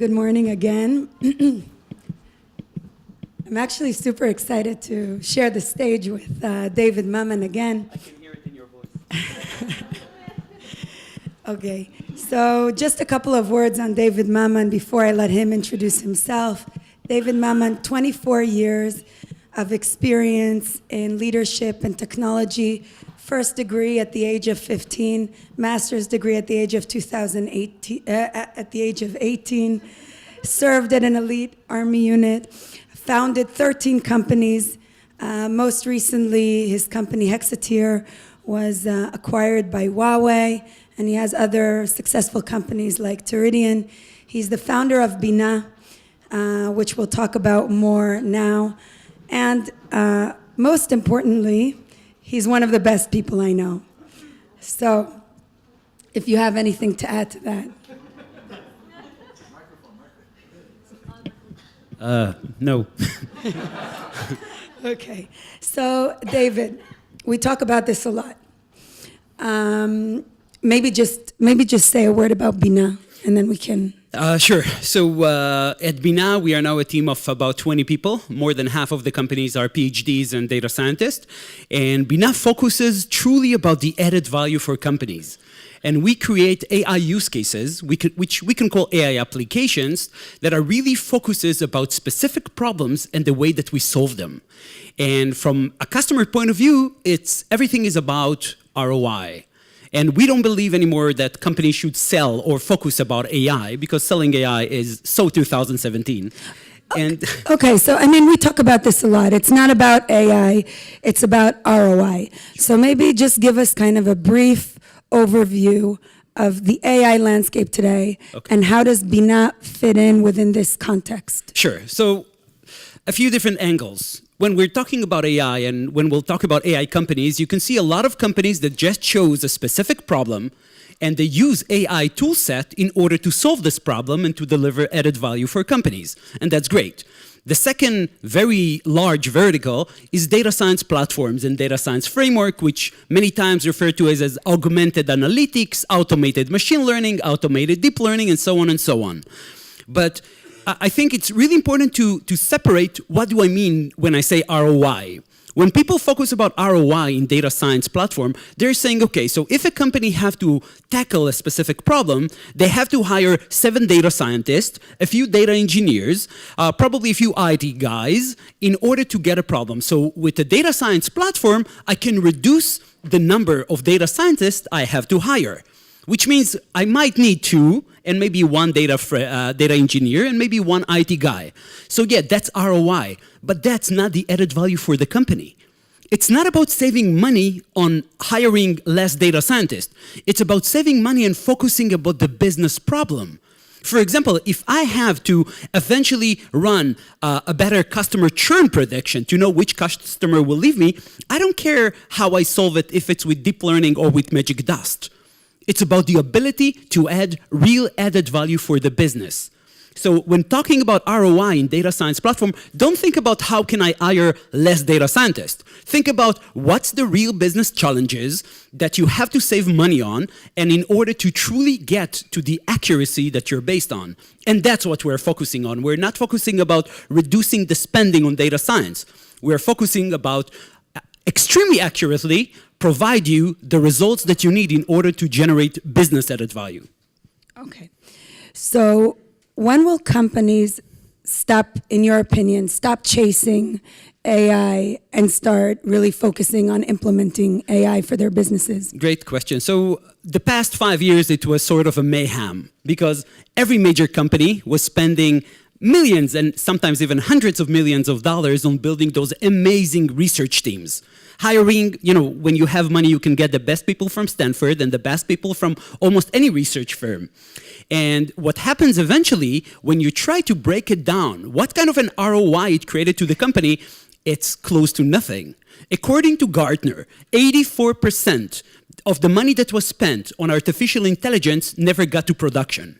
Good morning again. I'm actually super excited to share the stage with David Maman again. I can hear it in your voice. Okay, so just a couple of words on David Maman before I let him introduce himself. David Maman, 24 years of experience in leadership and technology. First degree at the age of 15, master's degree at the age of 18, served at an elite army unit, founded 13 companies. Most recently, his company Hexateer was acquired by Huawei, and he has other successful companies like Teridian. He's the founder of Binah, which we'll talk about more now. And most importantly, he's one of the best people I know. So, if you have anything to add to that. No. Okay. So, David, we talk about this a lot. Maybe just say a word about Binah, and then we can. Sure. So at Binah, we are now a team of about 20 people. More than half of the companies are PhDs and data scientists. And Binah focuses truly about the added value for companies. And we create AI use cases, which we can call AI applications, that are really focuses about specific problems and the way that we solve them. And from a customer point of view, everything is about ROI. And we don't believe anymore that companies should sell or focus about AI, because selling AI is so 2017. And okay, so I mean, we talk about this a lot. It's not about AI, it's about ROI. So maybe just give us kind of a brief overview of the AI landscape today, okay, and how does Binah fit in within this context? Sure. So a few different angles. When we're talking about AI and when we'll talk about AI companies, you can see a lot of companies that just chose a specific problem and they use AI toolset in order to solve this problem and to deliver added value for companies. And that's great. The second very large vertical is data science platforms and data science framework, which many times referred to as augmented analytics, automated machine learning, automated deep learning, and so on and so on. But I think it's really important to separate what do I mean when I say ROI. When people focus about ROI in data science platform, they're saying, okay, so if a company have to tackle a specific problem, they have to hire 7 data scientists, a few data engineers, probably a few IT guys in order to get a problem. So with the data science platform, I can reduce the number of data scientists I have to hire, which means I might need 2 and maybe 1 data engineer and maybe 1 IT guy. So yeah, that's ROI, but that's not the added value for the company. It's not about saving money on hiring less data scientists. It's about saving money and focusing about the business problem. For example, if I have to eventually run a better customer churn prediction to know which customer will leave me, I don't care how I solve it, if it's with deep learning or with magic dust. It's about the ability to add real added value for the business. So when talking about ROI in data science platform, don't think about how can I hire less data scientists. Think about what's the real business challenges that you have to save money on, and in order to truly get to the accuracy that you're based on. And that's what we're focusing on. We're not focusing about reducing the spending on data science. We're focusing about extremely accurately provide you the results that you need in order to generate business added value. Okay. So when will companies stop, in your opinion, stop chasing AI and start really focusing on implementing AI for their businesses? Great question. So the past 5 years, it was sort of a mayhem because every major company was spending millions and sometimes even hundreds of millions of dollars on building those amazing research teams. Hiring, when you have money, you can get the best people from Stanford and the best people from almost any research firm. And what happens eventually, when you try to break it down, what kind of an ROI it created to the company, it's close to nothing. According to Gartner, 84% of the money that was spent on artificial intelligence never got to production.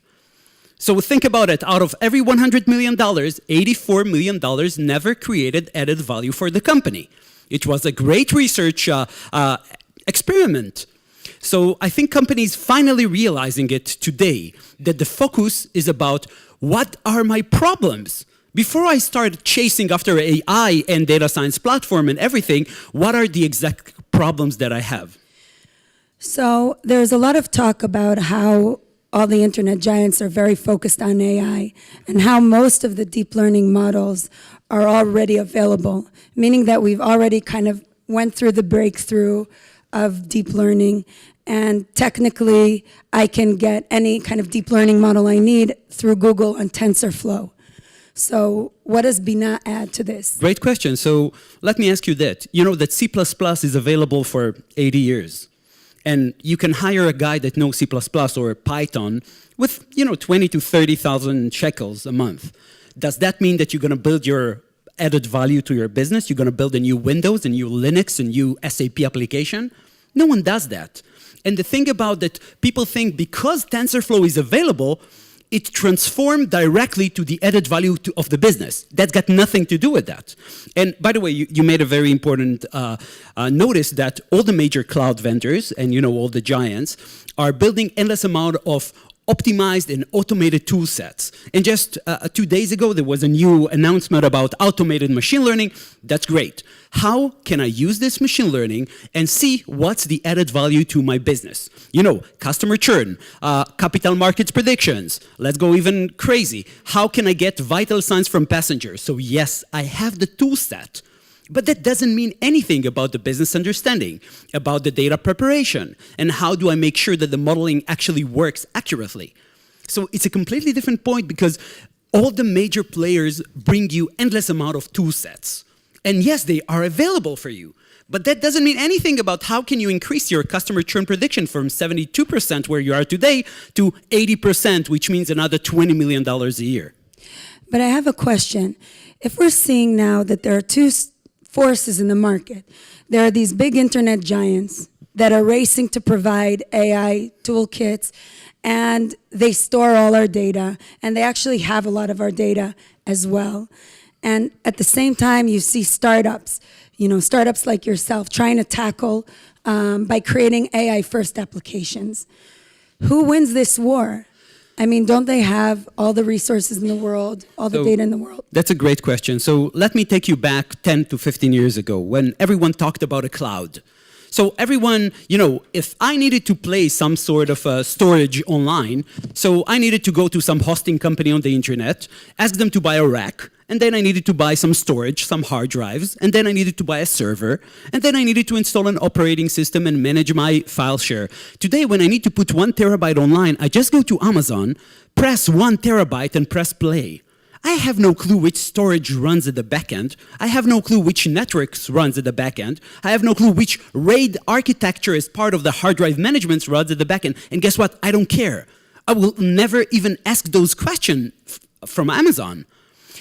So think about it, out of every $100 million, $84 million never created added value for the company. It was a great research experiment. So I think companies finally realizing it today, that the focus is about what are my problems? Before I start chasing after AI and data science platform and everything, what are the exact problems that I have? So there's a lot of talk about how all the internet giants are very focused on AI and how most of the deep learning models are already available, meaning that we've already kind of went through the breakthrough of deep learning, and technically I can get any kind of deep learning model I need through Google on TensorFlow. So what does Binah add to this? Great question. So let me ask you that. You know that C++ is available for 80 years. And you can hire a guy that knows C++ or Python with, 20 to 30,000 shekels a month. Does that mean that you're going to build your added value to your business? You're going to build a new Windows, a new Linux, a new SAP application? No one does that. And the thing about that, people think because TensorFlow is available, it transformed directly to the added value of the business. That's got nothing to do with that. And by the way, you made a very important notice that all the major cloud vendors and all the giants are building endless amount of optimized and automated tool sets. And just 2 days ago, there was a new announcement about automated machine learning. That's great. How can I use this machine learning and see what's the added value to my business? Customer churn, capital markets predictions. Let's go even crazy. How can I get vital signs from passengers? So yes, I have the tool set. But that doesn't mean anything about the business understanding, about the data preparation, and how do I make sure that the modeling actually works accurately. So it's a completely different point because all the major players bring you endless amount of tool sets. And yes, they are available for you. But that doesn't mean anything about how can you increase your customer churn prediction from 72% where you are today to 80%, which means another $20 million a year. But I have a question. If we're seeing now that there are two forces in the market. There are these big internet giants that are racing to provide AI toolkits, and they store all our data, and they actually have a lot of our data as well. And at the same time, you see startups, startups like yourself trying to tackle by creating AI-first applications. Who wins this war? I mean, don't they have all the resources in the world, all the data in the world? That's a great question. So let me take you back 10 to 15 years ago when everyone talked about a cloud. So everyone, if I needed to play some sort of storage online, so I needed to go to some hosting company on the internet, ask them to buy a rack, and then I needed to buy some storage, some hard drives, and then I needed to buy a server, and then I needed to install an operating system and manage my file share. Today, when I need to put 1 terabyte online, I just go to Amazon, press 1 terabyte, and press play. I have no clue which storage runs at the backend. I have no clue which networks runs at the backend. I have no clue which RAID architecture is part of the hard drive management runs at the backend. And guess what? I don't care. I will never even ask those questions from Amazon.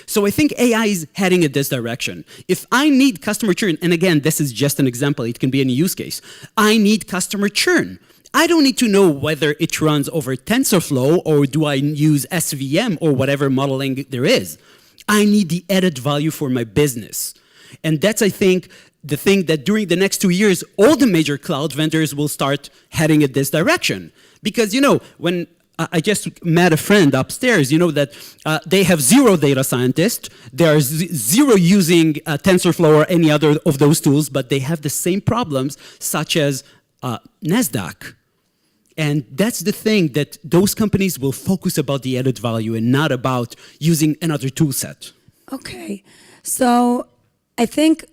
So I think AI is heading in this direction. If I need customer churn, and again, this is just an example, it can be any use case. I need customer churn. I don't need to know whether it runs over TensorFlow or do I use SVM or whatever modeling there is. I need the added value for my business. And that's, I think, the thing that during the next 2 years, all the major cloud vendors will start heading in this direction. Because, when I just met a friend upstairs, that they have 0 data scientists, they are 0 using TensorFlow or any other of those tools, but they have the same problems such as NASDAQ. And that's the thing that those companies will focus about the added value and not about using another tool set. Okay, so I think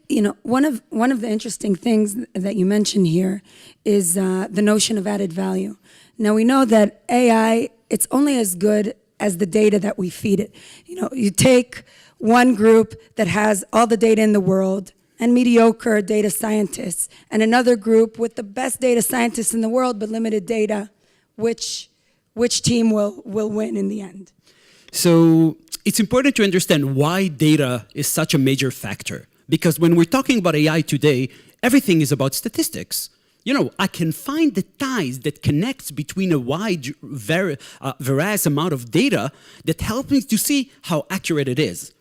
one of the interesting things that you mentioned here is the notion of added value. Now we know that AI, it's only as good as the data that we feed it. You take one group that has all the data in the world and mediocre data scientists, and another group with the best data scientists in the world but limited data, which team will win in the end? So it's important to understand why data is such a major factor. Because when we're talking about AI today, everything is about statistics. I can find the ties that connects between a wide, various amount of data that help me to see how accurate it is.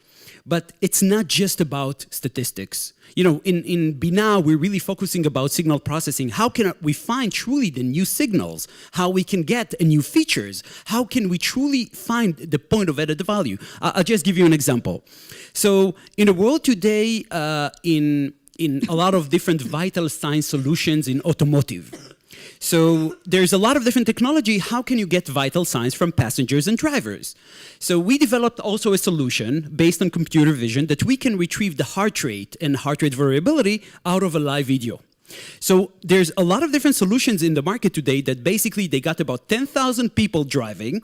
But it's not just about statistics. You know, in Binah, we're really focusing about signal processing. How can we find truly the new signals? How we can get new features? How can we truly find the point of added value? I'll just give you an example. So in the world today, in a lot of different vital sign solutions in automotive. So there's a lot of different technology. How can you get vital signs from passengers and drivers? So we developed also a solution based on computer vision that we can retrieve the heart rate and heart rate variability out of a live video. So there's a lot of different solutions in the market today that basically they got about 10,000 people driving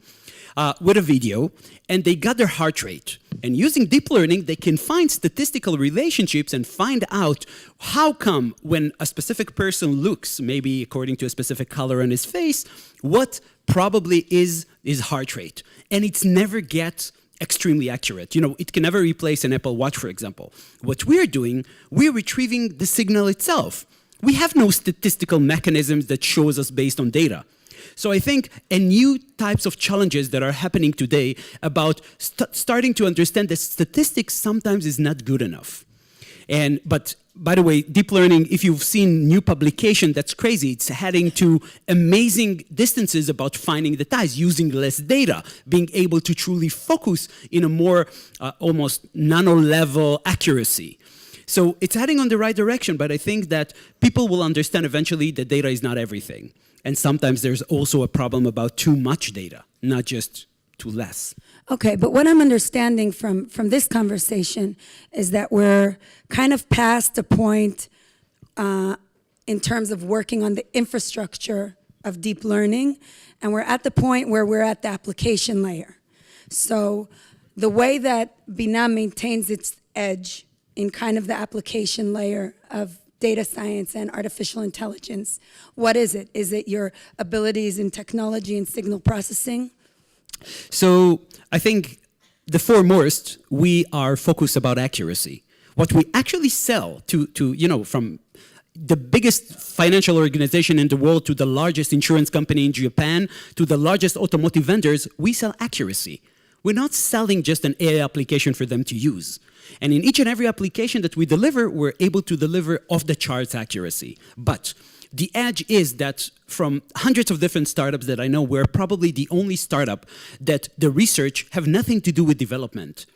with a video, and they got their heart rate. And using deep learning, they can find statistical relationships and find out how come when a specific person looks, maybe according to a specific color on his face, what probably is his heart rate. And it's never gets extremely accurate. You know, it can never replace an Apple Watch, for example. What we're doing, we're retrieving the signal itself. We have no statistical mechanisms that shows us based on data. So I think a new types of challenges that are happening today about starting to understand that statistics sometimes is not good enough. But by the way, deep learning, if you've seen new publication, that's crazy. It's heading to amazing distances about finding the ties, using less data, being able to truly focus in a more almost nano-level accuracy. So it's heading on the right direction, but I think that people will understand eventually that data is not everything. And sometimes there's also a problem about too much data, not just too less. Okay, but what I'm understanding from this conversation is that we're kind of past a point in terms of working on the infrastructure of deep learning, and we're at the point where we're at the application layer. So the way that Binah maintains its edge in kind of the application layer of data science and artificial intelligence, what is it? Is it your abilities in technology and signal processing? So I think the foremost, we are focused about accuracy. What we actually sell to you know, from the biggest financial organization in the world to the largest insurance company in Japan to the largest automotive vendors, we sell accuracy. We're not selling just an AI application for them to use. And in each and every application that we deliver, we're able to deliver off-the-charts accuracy. But the edge is that from hundreds of different startups that I know, we're probably the only startup that the research have nothing to do with development.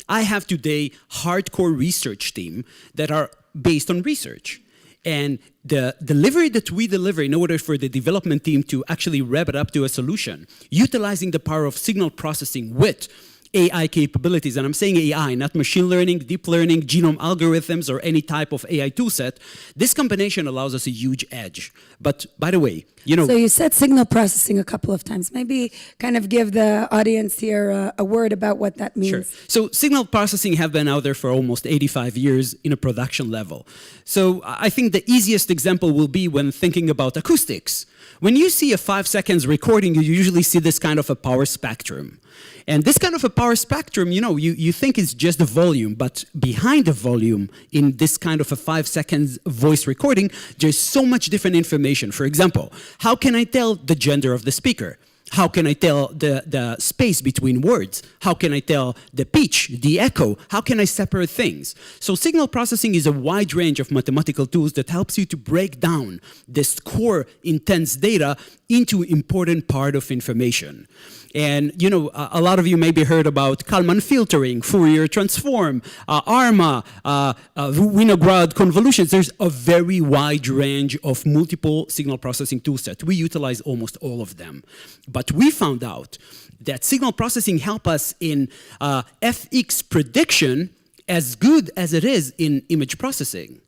I have today hardcore research team that are based on research. And the delivery that we deliver in order for the development team to actually wrap it up to a solution, utilizing the power of signal processing with AI capabilities, and I'm saying AI, not machine learning, deep learning, genome algorithms, or any type of AI toolset, this combination allows us a huge edge. But by the way, you know... So you said signal processing a couple of times. Maybe kind of give the audience here a word about what that means. Sure. So signal processing have been out there for almost 85 years in a production level. So I think the easiest example will be when thinking about acoustics. When you see a 5 seconds recording, you usually see this kind of a power spectrum. And this kind of a power spectrum, you know, you think it's just the volume, but behind the volume in this kind of a 5 seconds voice recording, there's so much different information. For example, how can I tell the gender of the speaker? How can I tell the space between words? How can I tell the pitch, the echo? How can I separate things? So signal processing is a wide range of mathematical tools that helps you to break down this core intense data into important part of information. And, you know, a lot of you maybe heard about Kalman filtering, Fourier transform, ARMA, Winograd convolutions. There's a very wide range of multiple signal processing toolsets. We utilize almost all of them. But we found out that signal processing help us in FX prediction as good as it is in image processing.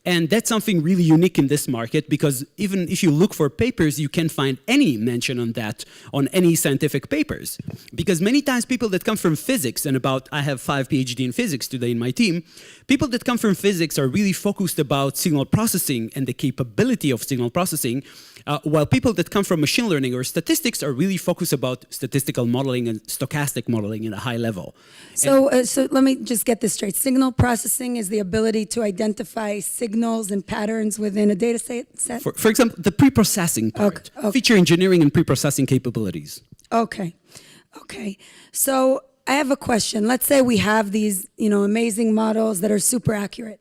And that's something really unique in this market, because even if you look for papers, you can't find any mention on that on any scientific papers. Because many times people that come from physics, and I have 5 PhD in physics today in my team, people that come from physics are really focused about signal processing and the capability of signal processing, while people that come from machine learning or statistics are really focused about statistical modeling and stochastic modeling at a high level. So let me just get this straight. Signal processing is the ability to identify signals and patterns within a data set? For example, the pre-processing part, Okay. feature engineering and pre-processing capabilities. Okay. So I have a question. Let's say we have these, amazing models that are super accurate.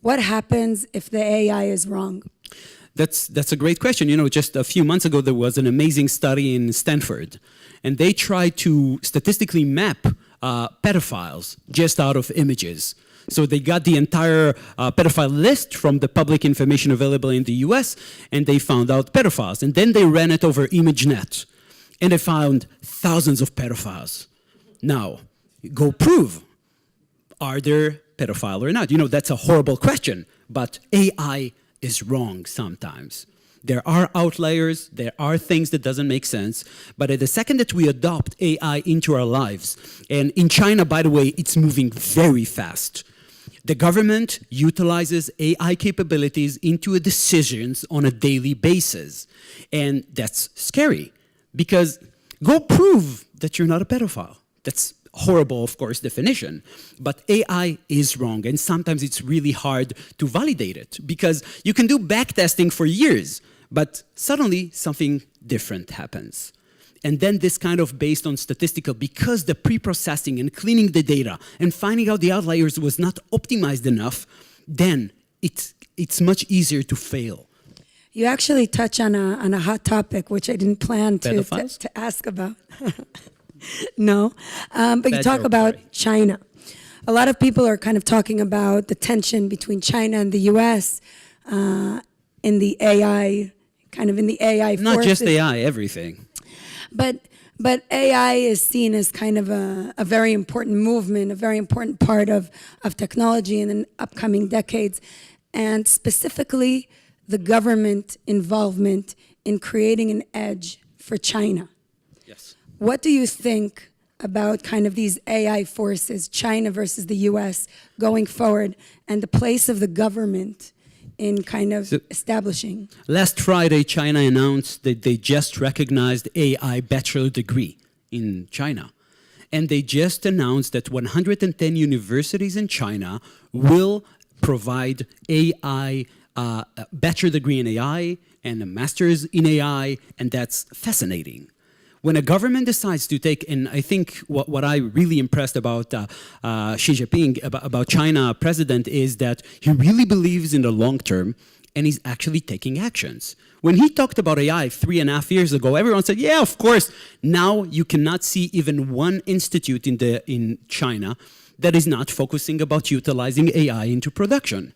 What happens if the AI is wrong? That's a great question. Just a few months ago, there was an amazing study in Stanford, and they tried to statistically map pedophiles just out of images. So they got the entire pedophile list from the public information available in the US, and they found out pedophiles. And then they ran it over ImageNet, and they found thousands of pedophiles. Now, go prove, are there pedophile or not? That's a horrible question, but AI is wrong sometimes. There are outliers, there are things that doesn't make sense, but at the second that we adopt AI into our lives, and in China, by the way, it's moving very fast. The government utilizes AI capabilities into decisions on a daily basis, and that's scary, because go prove that you're not a pedophile. That's horrible, of course, definition, but AI is wrong, and sometimes it's really hard to validate it, because you can do backtesting for years, but suddenly something different happens. And then this kind of based on statistical, because the pre-processing and cleaning the data and finding out the outliers was not optimized enough, then it's much easier to fail. You actually touch on a hot topic, which I didn't plan to ask about. No, but you talk about China. A lot of people are kind of talking about the tension between China and the U.S. In the AI, forces. Not just AI, everything. But AI is seen as kind of a very important movement, a very important part of technology in the upcoming decades, and specifically the government involvement in creating an edge for China. Yes. What do you think about kind of these AI forces, China versus the US, going forward, and the place of the government in kind of establishing? Last Friday, China announced that they just recognized AI bachelor degree in China. And they just announced that 110 universities in China will provide AI, bachelor degree in AI and a master's in AI, and that's fascinating. When a government decides to take, and I think what I really impressed about Xi Jinping, about China president, is that he really believes in the long term, and he's actually taking actions. When he talked about AI 3.5 years ago, everyone said, yeah, of course. Now you cannot see even one institute in China that is not focusing about utilizing AI into production.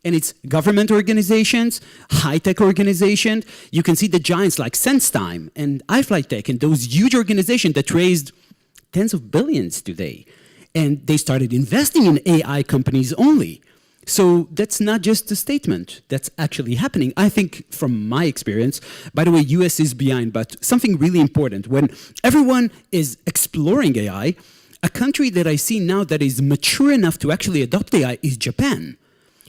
And it's government organizations, high-tech organizations. You can see the giants like SenseTime and iFlyTech and those huge organizations that raised tens of billions today. And they started investing in AI companies only. So that's not just a statement. That's actually happening. I think from my experience, by the way, US is behind, but something really important. When everyone is exploring AI, a country that I see now that is mature enough to actually adopt AI is Japan.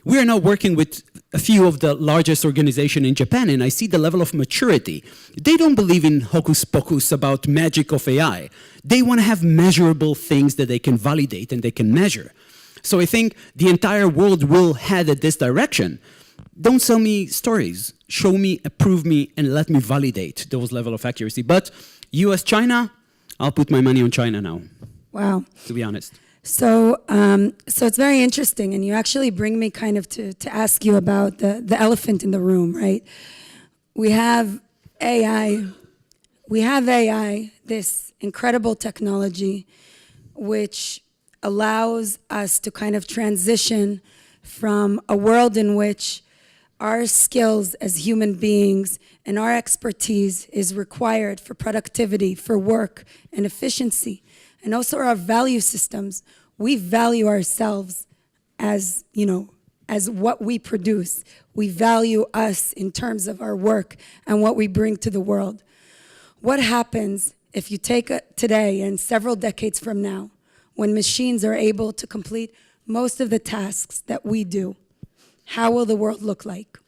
We are now working with a few of the largest organizations in Japan, and I see the level of maturity. They don't believe in hocus pocus about magic of AI. They want to have measurable things that they can validate and they can measure. So I think the entire world will head at this direction. Don't sell me stories. Show me, approve me, and let me validate those level of accuracy. But US, China, I'll put my money on China now. Wow. To be honest. So it's very interesting, and you actually bring me kind of to ask you about the elephant in the room, right? We have AI, this incredible technology, which allows us to kind of transition from a world in which our skills as human beings and our expertise is required for productivity, for work and efficiency, and also our value systems. We value ourselves as, as what we produce. We value us in terms of our work and what we bring to the world. What happens if you take today and several decades from now, when machines are able to complete most of the tasks that we do? How will the world look like?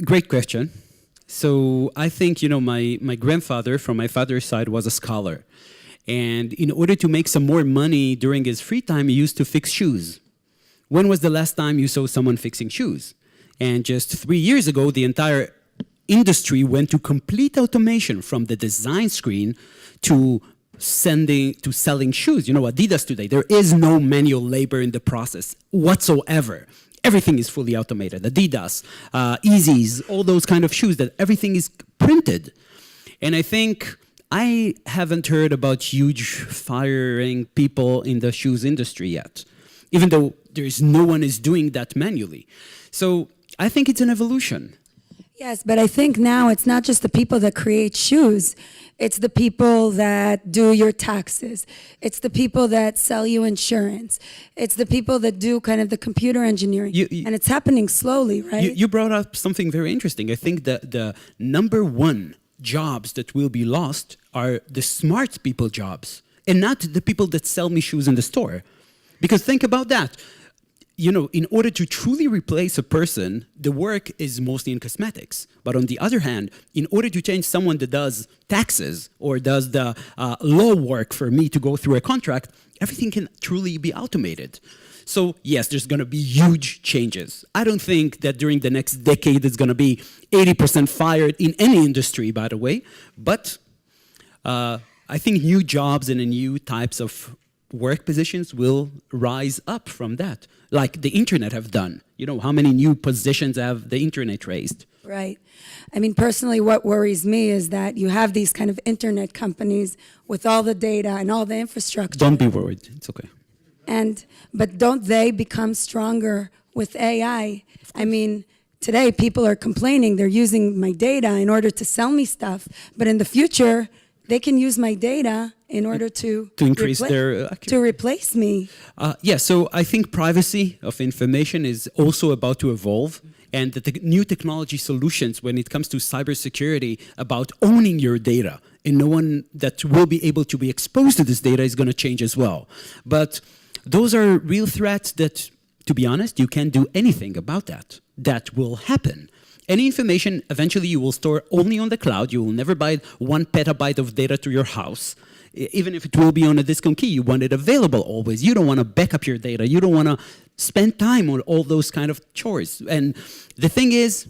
Great question. So I think, my grandfather from my father's side was a scholar. And in order to make some more money during his free time, he used to fix shoes. When was the last time you saw someone fixing shoes? And just 3 years ago, the entire industry went to complete automation, from the design screen to selling shoes. You know, Adidas today, there is no manual labor in the process whatsoever. Everything is fully automated. Adidas, Yeezys, all those kind of shoes that everything is printed. And I think I haven't heard about huge firing people in the shoes industry yet, even though there is no one is doing that manually. So I think it's an evolution. Yes, but I think now it's not just the people that create shoes. It's the people that do your taxes. It's the people that sell you insurance. It's the people that do kind of the computer engineering. And it's happening slowly, right? You brought up something very interesting. I think that the number one jobs that will be lost are the smart people jobs and not the people that sell me shoes in the store. Because think about that. You know, in order to truly replace a person, the work is mostly in cosmetics. But on the other hand, in order to change someone that does taxes or does the law work for me to go through a contract, everything can truly be automated. So yes, there's going to be huge changes. I don't think that during the next decade it's going to be 80% fired in any industry, by the way. But I think new jobs and new types of work positions will rise up from that, like the internet have done. You know, how many new positions have the internet raised? Right. I mean, personally, what worries me is that you have these kind of internet companies with all the data and all the infrastructure. Don't be worried. It's okay. But don't they become stronger with AI? I mean, today people are complaining they're using my data in order to sell me stuff, but in the future, they can use my data in order to increase their accuracy. To replace me. Yeah, so I think privacy of information is also about to evolve, and the new technology solutions when it comes to cybersecurity about owning your data, and no one that will be able to be exposed to this data is going to change as well. But those are real threats that, to be honest, you can't do anything about that. That will happen. Any information, eventually you will store only on the cloud. You will never buy 1 petabyte of data to your house. Even if it will be on a disk on key, you want it available always. You don't want to back up your data. You don't want to spend time on all those kind of chores. And the thing is,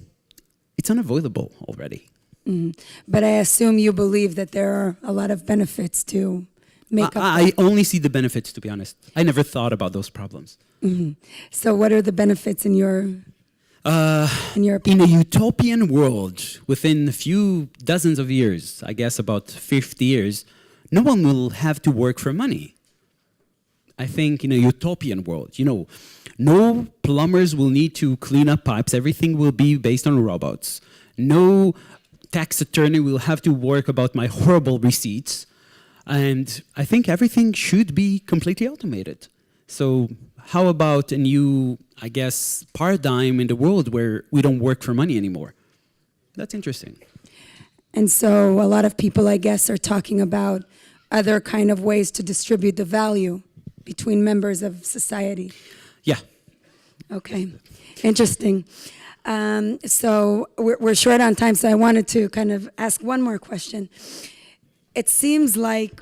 it's unavoidable already. Mm-hmm. But I assume you believe that there are a lot of benefits to make up. I only see the benefits, to be honest. I never thought about those problems. Mm-hmm. So what are the benefits in your opinion? In a utopian world, within a few dozens of years, I guess about 50 years, no one will have to work for money. I think in a utopian world, you know, no plumbers will need to clean up pipes. Everything will be based on robots. No tax attorney will have to work about my horrible receipts. And I think everything should be completely automated. So how about a new, I guess, paradigm in the world where we don't work for money anymore? That's interesting. And so a lot of people, I guess, are talking about other kind of ways to distribute the value between members of society. Yeah. Okay, interesting. So we're short on time, so I wanted to kind of ask one more question. It seems like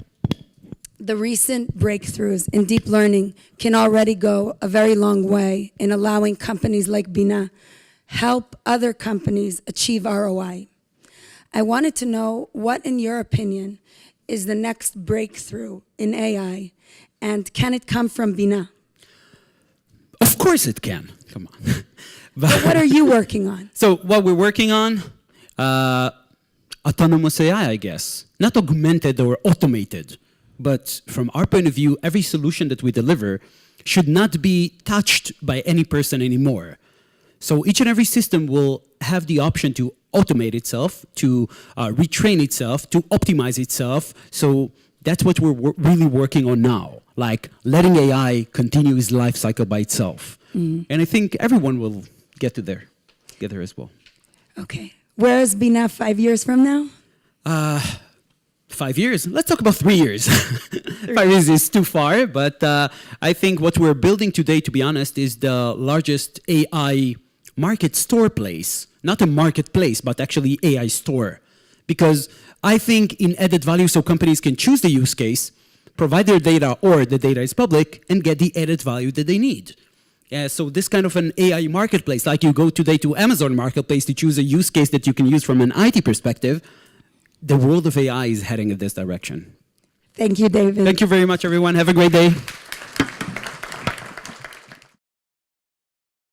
the recent breakthroughs in deep learning can already go a very long way in allowing companies like Binah help other companies achieve ROI. I wanted to know what, in your opinion, is the next breakthrough in AI, and can it come from Binah? Of course it can. Come on. But what are you working on? So what we're working on, autonomous AI, I guess. Not augmented or automated, but from our point of view, every solution that we deliver should not be touched by any person anymore. So each and every system will have the option to automate itself, to retrain itself, to optimize itself. So that's what we're really working on now, like letting AI continue its life cycle by itself. Mm-hmm. And I think everyone will get there as well. Okay. Where is Binah 5 years from now? 5 years? Let's talk about 3 years. 5 years is too far, but I think what we're building today, to be honest, is the largest AI market store place. Not a marketplace, but actually AI store. Because I think in added value, so companies can choose the use case, provide their data, or the data is public, and get the added value that they need. So this kind of an AI marketplace, like you go today to Amazon Marketplace to choose a use case that you can use from an IT perspective, the world of AI is heading in this direction. Thank you, David. Thank you very much, everyone. Have a great day.